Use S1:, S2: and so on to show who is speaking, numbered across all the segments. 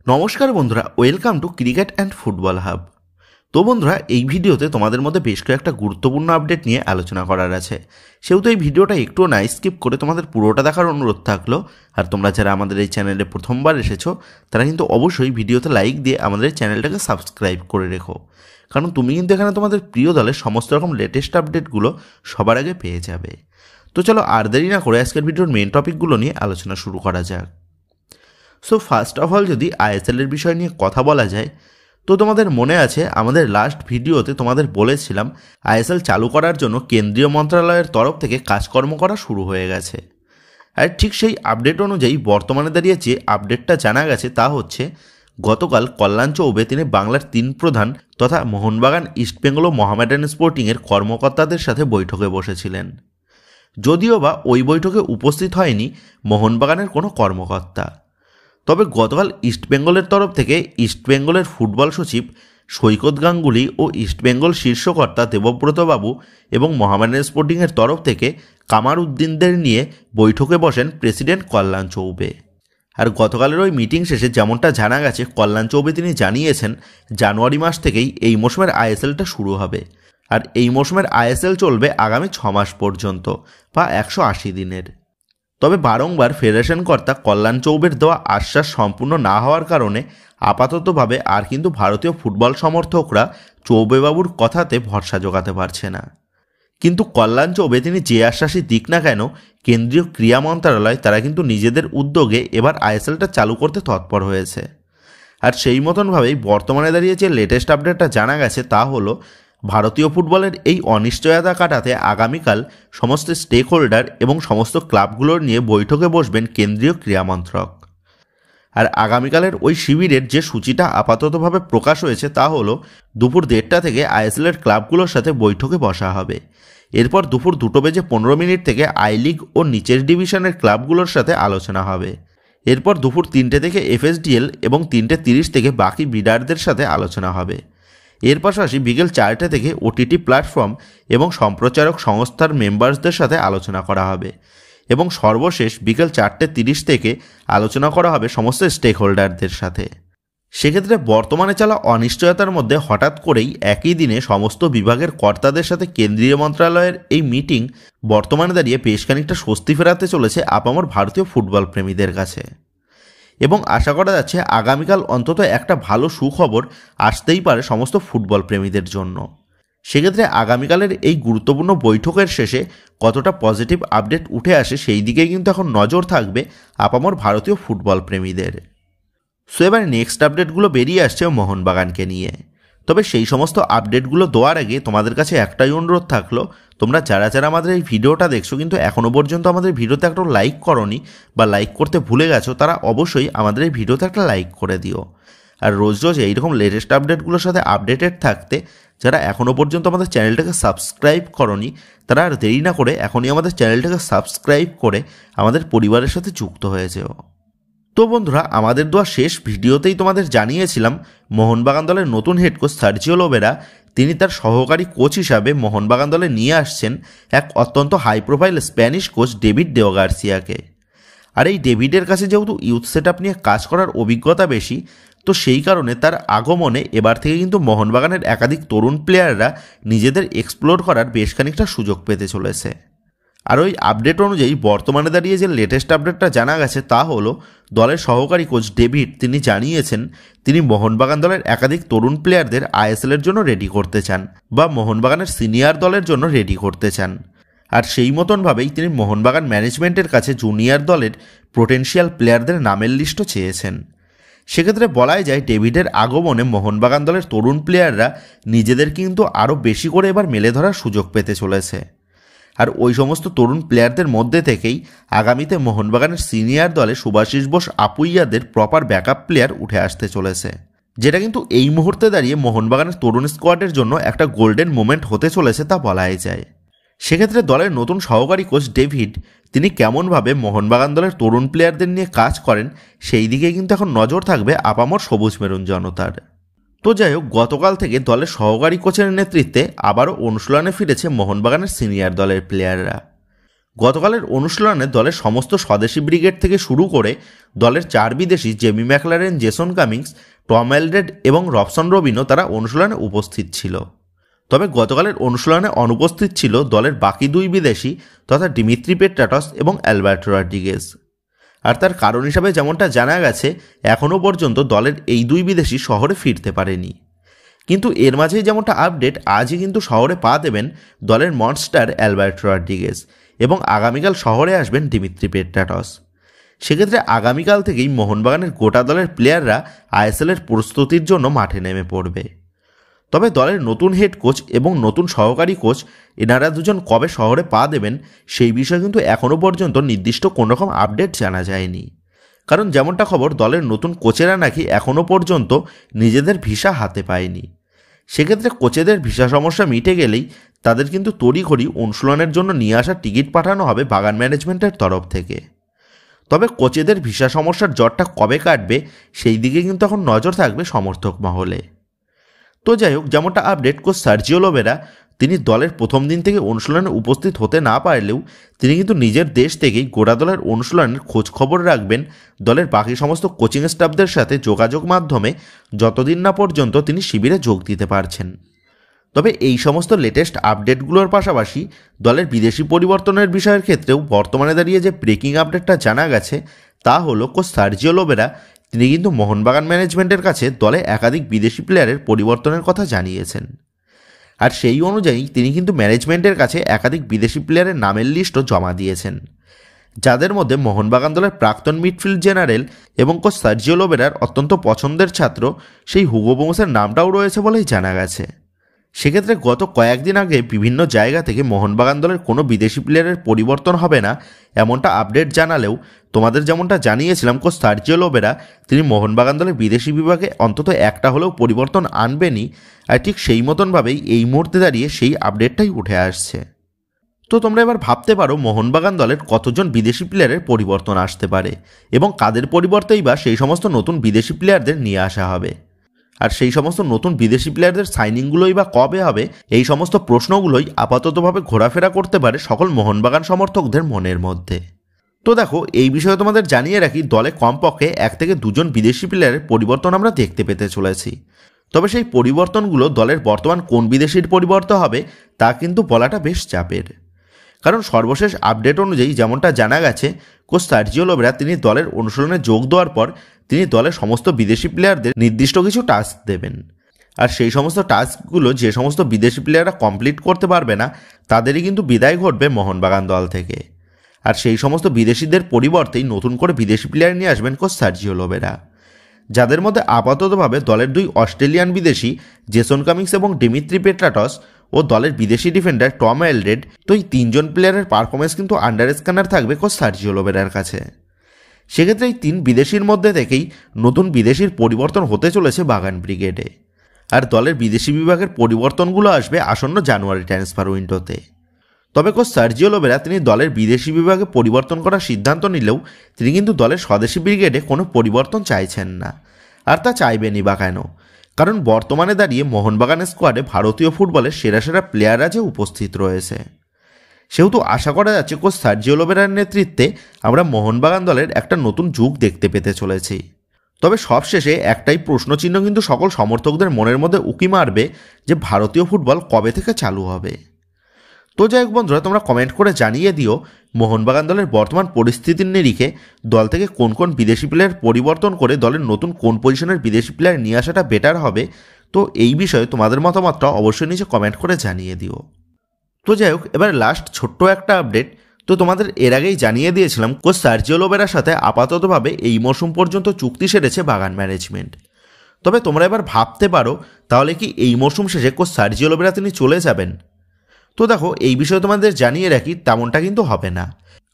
S1: নমস্কার বন্ধুরা, welcome to cricket and football hub. তো বন্ধুরা, এই ভিডিওতে তোমাদের মধ্যে বেশ কয়েকটা গুরুত্বপূর্ণ আপডেট নিয়ে আলোচনা করার আছে। সেহেতু এই ভিডিওটা একটুও না স্কিপ করে তোমাদের পুরোটা দেখার অনুরোধ থাকলো। আর তোমরা যারা আমাদের এই চ্যানেলে প্রথমবার এসেছো তারা কিন্তু অবশ্যই ভিডিওতে লাইক দিয়ে আমাদের এই চ্যানেলটাকে সাবস্ক্রাইব করে রেখো, কারণ তুমি কিন্তু এখানে তোমাদের প্রিয় দলের সমস্ত রকম লেটেস্ট আপডেটগুলো সবার আগে পেয়ে যাবে। তো চলো আর দেরি না করে আজকের ভিডিওর মেন টপিকগুলো নিয়ে আলোচনা শুরু করা যাক। সো ফার্স্ট অফ অল যদি আইএসএলের বিষয় নিয়ে কথা বলা যায়, তো তোমাদের মনে আছে আমাদের লাস্ট ভিডিওতে তোমাদের বলেছিলাম আইএসএল চালু করার জন্য কেন্দ্রীয় মন্ত্রণালয়ের তরফ থেকে কাজকর্ম করা শুরু হয়ে গেছে। আর ঠিক সেই আপডেট অনুযায়ী বর্তমানে দাঁড়িয়ে যে আপডেটটা জানা গেছে তা হচ্ছে গতকাল কল্যাণ চৌবে তিনি বাংলার 3 প্রধান তথা মোহনবাগান, ইস্টবেঙ্গল ও মোহামেডান স্পোর্টিংয়ের কর্মকর্তাদের সাথে বৈঠকে বসেছিলেন। যদিও বা ওই বৈঠকে উপস্থিত হয়নি মোহনবাগানের কোনো কর্মকর্তা, তবে গতকাল ইস্টবেঙ্গলের তরফ থেকে ইস্টবেঙ্গলের ফুটবল সচিব সৈকত গাঙ্গুলি ও ইস্টবেঙ্গল শীর্ষকর্তা দেবব্রত বাবু এবং মোহামেডান স্পোর্টিংয়ের তরফ থেকে কামার উদ্দিনদের নিয়ে বৈঠকে বসেন প্রেসিডেন্ট কল্যাণ চৌবে। আর গতকালের ওই মিটিং শেষে যেমনটা জানা গেছে, কল্যাণ চৌবে তিনি জানিয়েছেন জানুয়ারি মাস থেকেই এই মৌসুমের আইএসএলটা শুরু হবে। আর এই মৌসুমের আইএসএল চলবে আগামী 6 মাস পর্যন্ত বা 180 দিনের। তবে বারংবার ফেডারেশন কর্তা কল্যাণ চৌবের দেওয়া আশ্বাস সম্পূর্ণ না হওয়ার কারণে আপাততভাবে আর কিন্তু ভারতীয় ফুটবল সমর্থকরা চৌবেবাবুর কথাতে ভরসা জোগাতে পারছে না। কিন্তু কল্যাণ চৌবে তিনি যে আশ্বাসই দিক না কেন, কেন্দ্রীয় ক্রীড়া মন্ত্রণালয় তারা কিন্তু নিজেদের উদ্যোগে এবার আইএসএলটা চালু করতে তৎপর হয়েছে। আর সেই মতনভাবেই বর্তমানে দাঁড়িয়ে যে লেটেস্ট আপডেটটা জানা গেছে তা হলো ভারতীয় ফুটবলের এই অনিশ্চয়তা কাটাতে আগামীকাল সমস্ত স্টেক হোল্ডার এবং সমস্ত ক্লাবগুলোর নিয়ে বৈঠকে বসবেন কেন্দ্রীয় ক্রীড়ামন্ত্রক। আর আগামীকালের ওই শিবিরের যে সূচিটা আপাততভাবে প্রকাশ হয়েছে তা হলো দুপুর 1:30টা থেকে আইএসএলের ক্লাবগুলোর সাথে বৈঠকে বসা হবে। এরপর দুপুর 2:15 থেকে আই লিগ ও নিচের ডিভিশনের ক্লাবগুলোর সাথে আলোচনা হবে। এরপর দুপুর 3টে থেকে এফএসডিএল এবং 3:30 থেকে বাকি বিডারদের সাথে আলোচনা হবে। এর পাশাপাশি বিকেল 4টে থেকে ওটিটি প্ল্যাটফর্ম এবং সম্প্রচারক সংস্থার মেম্বার্সদের সাথে আলোচনা করা হবে এবং সর্বশেষ বিকেল 4:30 থেকে আলোচনা করা হবে সমস্ত স্টেক হোল্ডারদের সাথে। সেক্ষেত্রে বর্তমানে চলা অনিশ্চয়তার মধ্যে হঠাৎ করেই একই দিনে সমস্ত বিভাগের কর্তাদের সাথে কেন্দ্রীয় মন্ত্রণালয়ের এই মিটিং বর্তমানে দাঁড়িয়ে বেশ খানিকটা স্বস্তি ফেরাতে চলেছে আপামর ভারতীয় ফুটবল প্রেমীদের কাছে। এবং আশা করা যাচ্ছে আগামীকাল অন্তত একটা ভালো সুখবর আসতেই পারে সমস্ত ফুটবল প্রেমীদের জন্য। সেক্ষেত্রে আগামীকালের এই গুরুত্বপূর্ণ বৈঠকের শেষে কতটা পজিটিভ আপডেট উঠে আসে সেই দিকে কিন্তু এখন নজর থাকবে আপামর ভারতীয় ফুটবল প্রেমীদের। সো এবার নেক্সট আপডেটগুলো বেরিয়ে আসছে মোহনবাগানকে নিয়ে। তবে সেই সমস্ত আপডেটগুলো দেওয়ার আগে তোমাদের কাছে একটাই অনুরোধ থাকলো, তোমরা যারা যারা আমাদের এই ভিডিওটা দেখছো কিন্তু এখনও পর্যন্ত আমাদের ভিডিওতে একটা লাইক করোনি বা লাইক করতে ভুলে গেছো, তারা অবশ্যই আমাদের এই ভিডিওতে একটা লাইক করে দিও। আর রোজ রোজ এইরকম লেটেস্ট আপডেটগুলোর সাথে আপডেটেড থাকতে যারা এখনও পর্যন্ত আমাদের চ্যানেলটাকে সাবস্ক্রাইব করোনি তারা আর দেরি না করে এখনই আমাদের চ্যানেলটাকে সাবস্ক্রাইব করে আমাদের পরিবারের সাথে যুক্ত হয়ে যেও। তো বন্ধুরা, আমাদের দেওয়া শেষ ভিডিওতেই তোমাদের জানিয়েছিলাম মোহনবাগান দলের নতুন হেড কোচ সার্জিও লোবেরা তিনি তার সহকারী কোচ হিসাবে মোহনবাগান দলে নিয়ে আসছেন এক অত্যন্ত high profile Spanish coach David দেও গার্সিয়াকে। আর এই ডেভিডের কাছে যেহেতু ইউথ সেট আপ নিয়ে কাজ করার অভিজ্ঞতা বেশি, তো সেই কারণে তার আগমনে এবার থেকে কিন্তু মোহনবাগানের একাধিক তরুণ প্লেয়াররা নিজেদের এক্সপ্লোর করার বেশ খানিকটা সুযোগ পেতে চলেছে। আর ওই আপডেট অনুযায়ী বর্তমানে দাঁড়িয়ে যে লেটেস্ট আপডেটটা জানা গেছে তা হলো দলের সহকারী কোচ ডেভিড তিনি জানিয়েছেন তিনি মোহনবাগান দলের একাধিক তরুণ প্লেয়ারদের আইএসএলের জন্য রেডি করতে চান বা মোহনবাগানের সিনিয়র দলের জন্য রেডি করতে চান। আর সেই মতনভাবেই তিনি মোহনবাগান ম্যানেজমেন্টের কাছে জুনিয়র দলের পোটেনশিয়াল প্লেয়ারদের নামের লিস্টও চেয়েছেন। সেক্ষেত্রে বলাই যায় ডেভিডের আগমনে মোহনবাগান দলের তরুণ প্লেয়াররা নিজেদের কিন্তু আরও বেশি করে এবার মেলে ধরার সুযোগ পেতে চলেছে। আর ওই সমস্ত তরুণ প্লেয়ারদের মধ্যে থেকেই আগামীতে মোহনবাগানের সিনিয়র দলে সুভাশিস বোস আপুইয়াদের প্রপার ব্যাকআপ প্লেয়ার উঠে আসতে চলেছে, যেটা কিন্তু এই মুহূর্তে দাঁড়িয়ে মোহনবাগানের তরুণ স্কোয়াডের জন্য একটা গোল্ডেন মোমেন্ট হতে চলেছে তা বলাই যায়। সেক্ষেত্রে দলের নতুন সহকারী কোচ ডেভিড তিনি কেমনভাবে মোহনবাগান দলের তরুণ প্লেয়ারদের নিয়ে কাজ করেন সেই দিকে কিন্তু এখন নজর থাকবে আপামর সবুজ মেরুন জনতার। তো যাই হোক, গতকাল থেকে দলের সহকারী কোচের নেতৃত্বে আবারও অনুশীলনে ফিরেছে মোহনবাগানের সিনিয়র দলের প্লেয়াররা। গতকালের অনুশীলনে দলের সমস্ত স্বদেশি ব্রিগেড থেকে শুরু করে দলের 4 বিদেশি Jamie Maclaren, Jason Cummings, Tom Aldred এবং রবসন রবিনও তারা অনুশীলনে উপস্থিত ছিল। তবে গতকালের অনুশীলনে অনুপস্থিত ছিল দলের বাকি 2 বিদেশি তথা ডিমিত্রি পেট্রাটস এবং অ্যালবার্টো রড্রিগেজ। আর তার কারণ হিসাবে যেমনটা জানা গেছে, এখনও পর্যন্ত দলের এই 2 বিদেশি শহরে ফিরতে পারেনি। কিন্তু এর মাঝেই যেমনটা আপডেট, আজই কিন্তু শহরে পা দেবেন দলের মনস্টার অ্যালবার্টো রড্রিগেজ এবং আগামীকাল শহরে আসবেন ডিমিত্রি পেট্রাটস। সেক্ষেত্রে আগামীকাল থেকেই মোহনবাগানের গোটা দলের প্লেয়াররা আইএসএলের প্রস্তুতির জন্য মাঠে নেমে পড়বে। তবে দলের নতুন হেড কোচ এবং নতুন সহকারী কোচ এনারা দুজন কবে শহরে পা দেবেন সেই বিষয়ে কিন্তু এখনও পর্যন্ত নির্দিষ্ট কোনোরকম আপডেট জানা যায়নি। কারণ যেমনটা খবর, দলের নতুন কোচেরা নাকি এখনও পর্যন্ত নিজেদের ভিসা হাতে পায়নি। সেক্ষেত্রে কোচেদের ভিসা সমস্যা মিটে গেলেই তাদের কিন্তু তড়িঘড়ি অনুশীলনের জন্য নিয়ে আসার টিকিট পাঠানো হবে বাগান ম্যানেজমেন্টের তরফ থেকে। তবে কোচেদের ভিসা সমস্যার জটটা কবে কাটবে সেই দিকে কিন্তু এখন নজর থাকবে সমর্থক মহলে। তো যাই হোক, যেমনটা আপডেট, কোচ সার্জিও লোবেরা তিনি দলের প্রথম দিন থেকে অনুশীলনে উপস্থিত হতে না পারলেও তিনি কিন্তু নিজের দেশ থেকেই গোটা দলের অনুশীলনের খোঁজ খবর রাখবেন দলের বাকি সমস্ত কোচিং স্টাফদের সাথে যোগাযোগ মাধ্যমে, যতদিন না পর্যন্ত তিনি শিবিরে যোগ দিতে পারছেন। তবে এই সমস্ত লেটেস্ট আপডেটগুলোর পাশাপাশি দলের বিদেশি পরিবর্তনের বিষয়ের ক্ষেত্রেও বর্তমানে দাঁড়িয়ে যে ব্রেকিং আপডেটটা জানা গেছে তা হলো কোচ সার্জিও লোবেরা তিনি কিন্তু মোহনবাগান ম্যানেজমেন্টের কাছে দলে একাধিক বিদেশি প্লেয়ারের পরিবর্তনের কথা জানিয়েছেন। আর সেই অনুযায়ী তিনি কিন্তু ম্যানেজমেন্টের কাছে একাধিক বিদেশি প্লেয়ারের নামের লিস্টও জমা দিয়েছেন, যাদের মধ্যে মোহনবাগান দলের প্রাক্তন মিডফিল্ড জেনারেল এবং কোচ সার্জিও লোবেরার অত্যন্ত পছন্দের ছাত্র সেই হুগো বোমসের নামটাও রয়েছে বলেই জানা গেছে। সেক্ষেত্রে গত কয়েকদিন আগে বিভিন্ন জায়গা থেকে মোহনবাগান দলের কোনো বিদেশি প্লেয়ারের পরিবর্তন হবে না এমনটা আপডেট জানালেও তোমাদের যেমনটা জানিয়েছিলাম, কোচ সার্জিও লোবেরা তিনি মোহনবাগান দলের বিদেশি বিভাগে অন্তত একটা হলেও পরিবর্তন আনবেনই। আর ঠিক সেই মতনভাবেই এই মুহূর্তে দাঁড়িয়ে সেই আপডেটটাই উঠে আসছে। তো তোমরা এবার ভাবতে পারো মোহনবাগান দলের কতজন বিদেশি প্লেয়ারের পরিবর্তন আসতে পারে এবং কাদের পরিবর্তেই বা সেই সমস্ত নতুন বিদেশি প্লেয়ারদের নিয়ে আসা হবে। আর সেই সমস্ত নতুন বিদেশি প্লেয়ারদের সাইনিংগুলোই বা কবে হবে, এই সমস্ত প্রশ্নগুলোই আপাততভাবে ঘোরাফেরা করতে পারে সকল মোহনবাগান সমর্থকদের মনের মধ্যে। তো দেখো, এই বিষয়ে তোমাদের জানিয়ে রাখি, দলে কমপক্ষে 1 থেকে 2 জন বিদেশি প্লেয়ারের পরিবর্তন আমরা দেখতে পেতে চলেছি। তবে সেই পরিবর্তনগুলো দলের বর্তমান কোন বিদেশির পরিবর্তন হবে তা কিন্তু বলাটা বেশ চাপের। কারণ সর্বশেষ আপডেট অনুযায়ী যেমনটা জানা গেছে, কোচ সার্জিও লোবেরা তিনি দলের অনুশীলনে যোগ দেওয়ার পর তিনি দলের সমস্ত বিদেশি প্লেয়ারদের নির্দিষ্ট কিছু টাস্ক দেবেন। আর সেই সমস্ত টাস্কগুলো যে সমস্ত বিদেশি প্লেয়াররা কমপ্লিট করতে পারবে না তাদেরই কিন্তু বিদায় ঘটবে মোহনবাগান দল থেকে। আর সেই সমস্ত বিদেশিদের পরিবর্তেই নতুন করে বিদেশি প্লেয়ার নিয়ে আসবেন কোচ সার্জিও লোবেরা, যাদের মধ্যে আপাততভাবে দলের 2 অস্ট্রেলিয়ান বিদেশি জেসন কামিংস এবং ডিমিত্রি পেট্রাটস ও দলের বিদেশি ডিফেন্ডার টম এলড্রেড। তো এই 3 জন প্লেয়ারের পারফরমেন্স কিন্তু আন্ডার স্ক্যানার থাকবে কোচ সার্জিও লোবেরার কাছে। সেক্ষেত্রে এই 3 বিদেশির মধ্যে থেকেই নতুন বিদেশির পরিবর্তন হতে চলেছে বাগান ব্রিগেডে। আর দলের বিদেশি বিভাগের পরিবর্তনগুলো আসবে আসন্ন জানুয়ারি ট্রান্সফার উইন্ডোতে। তবে কোচ সার্জিও লোবেরা তিনি দলের বিদেশি বিভাগে পরিবর্তন করার সিদ্ধান্ত নিলেও তিনি কিন্তু দলের স্বদেশি ব্রিগেডে কোনো পরিবর্তন চাইছেন না। আর তা চাইবেনই বা কেন? কারণ বর্তমানে দাঁড়িয়ে মোহনবাগান স্কোয়াডে ভারতীয় ফুটবলের সেরা সেরা প্লেয়াররা যে উপস্থিত রয়েছে, সেহেতু আশা করা যাচ্ছে কোচ সার্জিও লোবেরার নেতৃত্বে আমরা মোহনবাগান দলের একটা নতুন যুগ দেখতে পেতে চলেছি। তবে সবশেষে একটাই প্রশ্নচিহ্ন কিন্তু সকল সমর্থকদের মনের মধ্যে উকি মারবে যে ভারতীয় ফুটবল কবে থেকে চালু হবে। তো যাই হোক বন্ধুরা, তোমরা কমেন্ট করে জানিয়ে দিও মোহনবাগান দলের বর্তমান পরিস্থিতির নিরিখে দল থেকে কোন কোন বিদেশি প্লেয়ার পরিবর্তন করে দলের নতুন কোন পজিশনের বিদেশি প্লেয়ার নিয়ে আসাটা বেটার হবে। তো এই বিষয়ে তোমাদের মতামতটা অবশ্যই নিচে কমেন্ট করে জানিয়ে দিও। তো যাই হোক, এবার লাস্ট ছোট্ট একটা আপডেট। তো তোমাদের এর আগেই জানিয়ে দিয়েছিলাম কোচ সার্জিও লোবেরার সাথে আপাততভাবে এই মৌসুম পর্যন্ত চুক্তি সেরেছে বাগান ম্যানেজমেন্ট। তবে তোমরা এবার ভাবতে পারো, তাহলে কি এই মৌসুম শেষে কোচ সার্জিও লোবেরা তিনি চলে যাবেন? তো দেখো, এই বিষয়ে তোমাদের জানিয়ে রাখি, তেমনটা কিন্তু হবে না।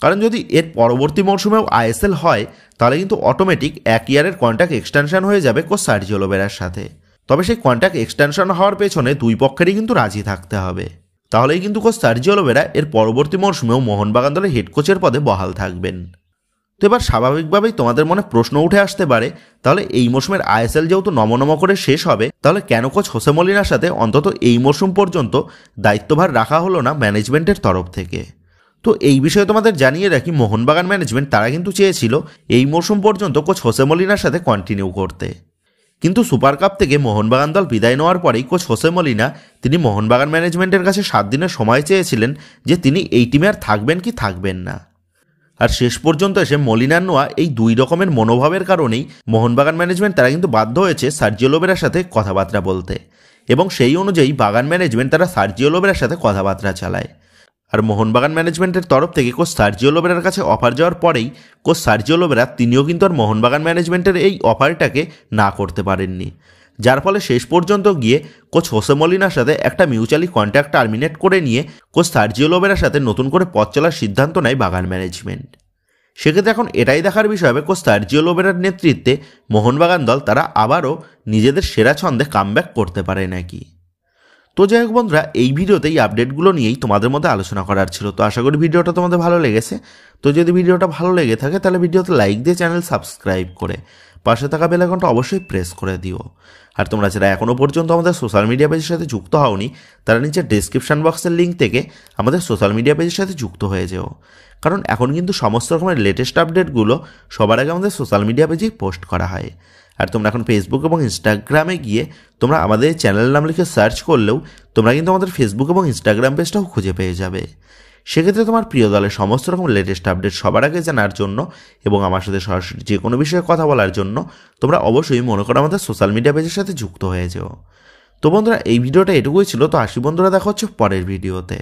S1: কারণ যদি এর পরবর্তী মৌসুমেও আইএসএল হয় তাহলে কিন্তু অটোমেটিক 1 ইয়ারের কন্ট্রাক্ট এক্সটেনশন হয়ে যাবে কোচ সার্জিও লোবেরার সাথে। তবে সেই কন্ট্রাক্ট এক্সটেনশন হওয়ার পেছনে 2 পক্ষেরই কিন্তু রাজি থাকতে হবে। তাহলেই কিন্তু কোচ সার্জিও লোবেরা এর পরবর্তী মৌসুমেও মোহনবাগান দলের হেড কোচের পদে বহাল থাকবেন। তো এবার স্বাভাবিকভাবেই তোমাদের মনে প্রশ্ন উঠে আসতে পারে, তাহলে এই মৌসুমের আইএসএল যেহেতু নমনম করে শেষ হবে, তাহলে কেন কোচ হোসে মলিনার সাথে অন্তত এই মৌসুম পর্যন্ত দায়িত্বভার রাখা হলো না ম্যানেজমেন্টের তরফ থেকে? তো এই বিষয়ে তোমাদের জানিয়ে রাখি, মোহনবাগান ম্যানেজমেন্ট তারা কিন্তু চেয়েছিল এই মরশুম পর্যন্ত কোচ হোসে মলিনার সাথে কন্টিনিউ করতে, কিন্তু সুপার কাপ থেকে মোহনবাগান দল বিদায় নেওয়ার পরেই কোচ হোসে মলিনা তিনি মোহনবাগান ম্যানেজমেন্টের কাছে 7 দিনের সময় চেয়েছিলেন যে তিনি এই টিমে আর থাকবেন কি থাকবেন না। আর শেষ পর্যন্ত এসে মলিনার নেওয়া এই 2 রকমের মনোভাবের কারণেই মোহনবাগান ম্যানেজমেন্ট তারা কিন্তু বাধ্য হয়েছে সার্জিও লোবেরার সাথে কথাবার্তা বলতে, এবং সেই অনুযায়ী বাগান ম্যানেজমেন্ট তারা সার্জিও লোবেরার সাথে কথাবার্তা চালায়। আর মোহনবাগান ম্যানেজমেন্টের তরফ থেকে কোচ সার্জিও লোবেরার কাছে অফার যাওয়ার পরেই কোচ সার্জিও লোবেরা তিনিও কিন্তু আর মোহনবাগান ম্যানেজমেন্টের এই অফারটাকে না করতে পারেননি, যার ফলে শেষ পর্যন্ত গিয়ে কোচ হোসে মলিনার সাথে একটা মিউচুয়ালি কন্ট্রাক্ট টার্মিনেট করে নিয়ে কোচ সার্জিও লোবেরার সাথে নতুন করে পথ চলার সিদ্ধান্ত নেয় বাগান ম্যানেজমেন্ট। সেক্ষেত্রে এখন এটাই দেখার বিষয় হবে কোচ সার্জিও লোবেরার নেতৃত্বে মোহনবাগান দল তারা আবারও নিজেদের সেরা ছন্দে কামব্যাক করতে পারে নাকি। তো যাই হোক বন্ধুরা, এই ভিডিওতে এই আপডেটগুলো নিয়েই তোমাদের মধ্যে আলোচনা করার ছিল। তো আশা করি ভিডিওটা তোমাদের ভালো লেগেছে। তো যদি ভিডিওটা ভালো লেগে থাকে তাহলে ভিডিওতে লাইক দিয়ে চ্যানেল সাবস্ক্রাইব করে পাশে থাকা বেল আইকনটা অবশ্যই প্রেস করে দিও। আর তোমরা যারা এখনও পর্যন্ত আমাদের সোশ্যাল মিডিয়া পেজের সাথে যুক্ত হওনি তারা নিচে ডেসক্রিপশন বক্সের লিঙ্ক থেকে আমাদের সোশ্যাল মিডিয়া পেজের সাথে যুক্ত হয়ে যেও, কারণ এখন কিন্তু সমস্ত রকমের লেটেস্ট আপডেটগুলো সবার আগে আমাদের সোশ্যাল মিডিয়া পেজেই পোস্ট করা হয়। আর তোমরা এখন ফেসবুক এবং ইনস্টাগ্রামে গিয়ে তোমরা আমাদের চ্যানেল নাম লিখে সার্চ করলেও তোমরা কিন্তু আমাদের ফেসবুক এবং ইনস্টাগ্রাম পেজটাও খুঁজে পেয়ে যাবে। সেক্ষেত্রে তোমার প্রিয় দলের সমস্ত রকম লেটেস্ট আপডেট সবার আগে জানার জন্য এবং আমার সাথে সরাসরি যে কোনো বিষয়ে কথা বলার জন্য তোমরা অবশ্যই মনে করো আমাদের সোশ্যাল মিডিয়া পেজের সাথে যুক্ত হয়ে যেও। তো বন্ধুরা, এই ভিডিওটা এটুকুই ছিল। তো আসি বন্ধুরা, দেখা হচ্ছে পরের ভিডিওতে।